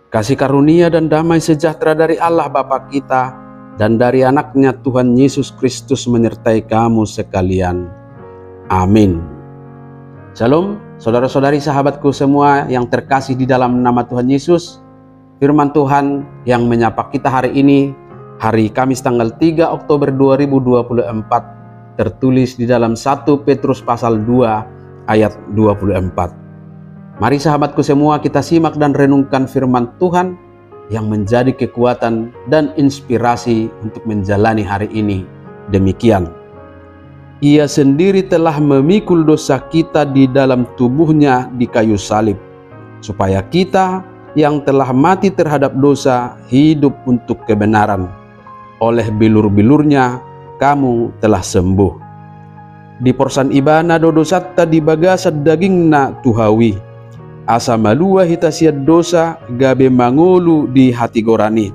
Kasih karunia dan damai sejahtera dari Allah Bapa kita dan dari anaknya Tuhan Yesus Kristus menyertai kamu sekalian. Amin. Shalom, saudara-saudari sahabatku semua yang terkasih di dalam nama Tuhan Yesus. Firman Tuhan yang menyapa kita hari ini, hari Kamis tanggal 3 Oktober 2024, tertulis di dalam 1 Petrus pasal 2 ayat 24. Mari sahabatku semua kita simak dan renungkan firman Tuhan yang menjadi kekuatan dan inspirasi untuk menjalani hari ini. Demikian. Ia sendiri telah memikul dosa kita di dalam tubuhnya di kayu salib, supaya kita yang telah mati terhadap dosa hidup untuk kebenaran. Oleh bilur-bilurnya kamu telah sembuh. Di porsan ibana dodosatta di bagasat dagingna tuhawi. Asa malua hitasiat dosa gabe mangulu di hati gorani.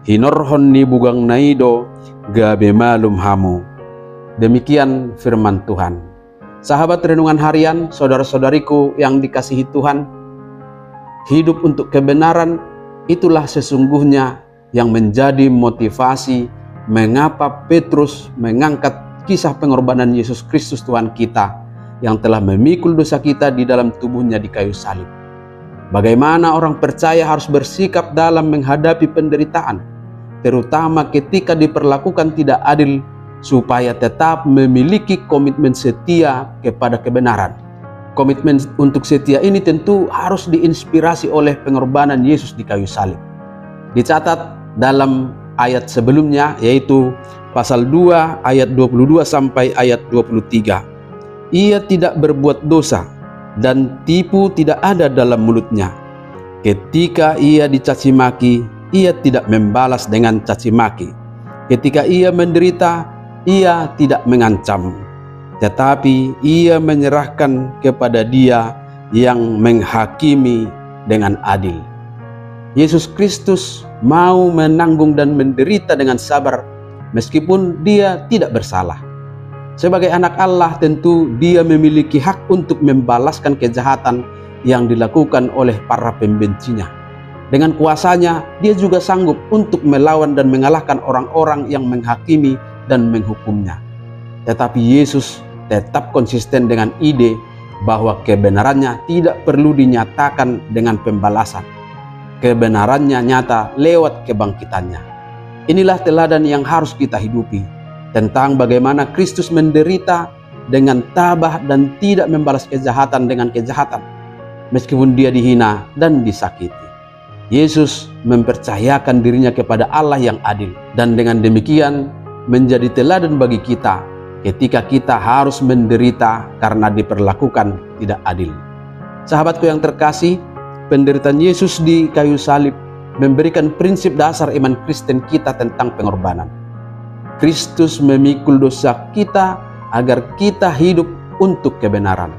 Hinorhon ni bugang naido gabe malum hamu. Demikian firman Tuhan. Sahabat renungan harian, saudara-saudariku yang dikasihi Tuhan, hidup untuk kebenaran itulah sesungguhnya yang menjadi motivasi mengapa Petrus mengangkat kisah pengorbanan Yesus Kristus Tuhan kita yang telah memikul dosa kita di dalam tubuhnya di kayu salib. Bagaimana orang percaya harus bersikap dalam menghadapi penderitaan, terutama ketika diperlakukan tidak adil, supaya tetap memiliki komitmen setia kepada kebenaran. Komitmen untuk setia ini tentu harus diinspirasi oleh pengorbanan Yesus di kayu salib. Dicatat dalam ayat sebelumnya, yaitu pasal 2 ayat 22 sampai ayat 23. Ia tidak berbuat dosa dan tipu tidak ada dalam mulutnya. Ketika ia dicaci maki, ia tidak membalas dengan caci maki. Ketika ia menderita, ia tidak mengancam, tetapi ia menyerahkan kepada Dia yang menghakimi dengan adil. Yesus Kristus mau menanggung dan menderita dengan sabar meskipun Dia tidak bersalah. Sebagai anak Allah tentu Dia memiliki hak untuk membalaskan kejahatan yang dilakukan oleh para pembencinya. Dengan kuasanya Dia juga sanggup untuk melawan dan mengalahkan orang-orang yang menghakimi dan menghukumnya. Tetapi Yesus tetap konsisten dengan ide bahwa kebenarannya tidak perlu dinyatakan dengan pembalasan. Kebenarannya nyata lewat kebangkitannya. Inilah teladan yang harus kita hidupi, tentang bagaimana Kristus menderita dengan tabah dan tidak membalas kejahatan dengan kejahatan, meskipun Dia dihina dan disakiti. Yesus mempercayakan dirinya kepada Allah yang adil, dan dengan demikian menjadi teladan bagi kita ketika kita harus menderita karena diperlakukan tidak adil. Sahabatku yang terkasih, penderitaan Yesus di kayu salib memberikan prinsip dasar iman Kristen kita tentang pengorbanan. Kristus memikul dosa kita agar kita hidup untuk kebenaran.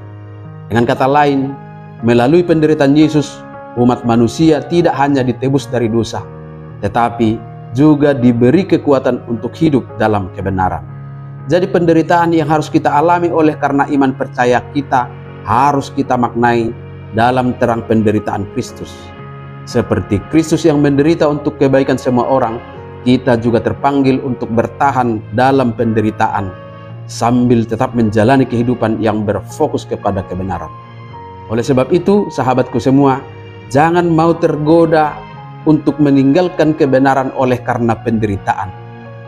Dengan kata lain, melalui penderitaan Yesus, umat manusia tidak hanya ditebus dari dosa, tetapi juga diberi kekuatan untuk hidup dalam kebenaran. Jadi penderitaan yang harus kita alami oleh karena iman percaya kita harus kita maknai dalam terang penderitaan Kristus. Seperti Kristus yang menderita untuk kebaikan semua orang, kita juga terpanggil untuk bertahan dalam penderitaan sambil tetap menjalani kehidupan yang berfokus kepada kebenaran. Oleh sebab itu, sahabatku semua, jangan mau tergoda untuk meninggalkan kebenaran oleh karena penderitaan.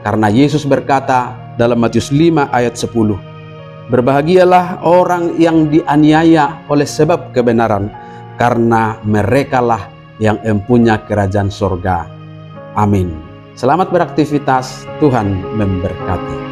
Karena Yesus berkata dalam Matius 5 ayat 10, "Berbahagialah orang yang dianiaya oleh sebab kebenaran, karena merekalah yang empunya kerajaan sorga." Amin. Selamat beraktivitas, Tuhan memberkati.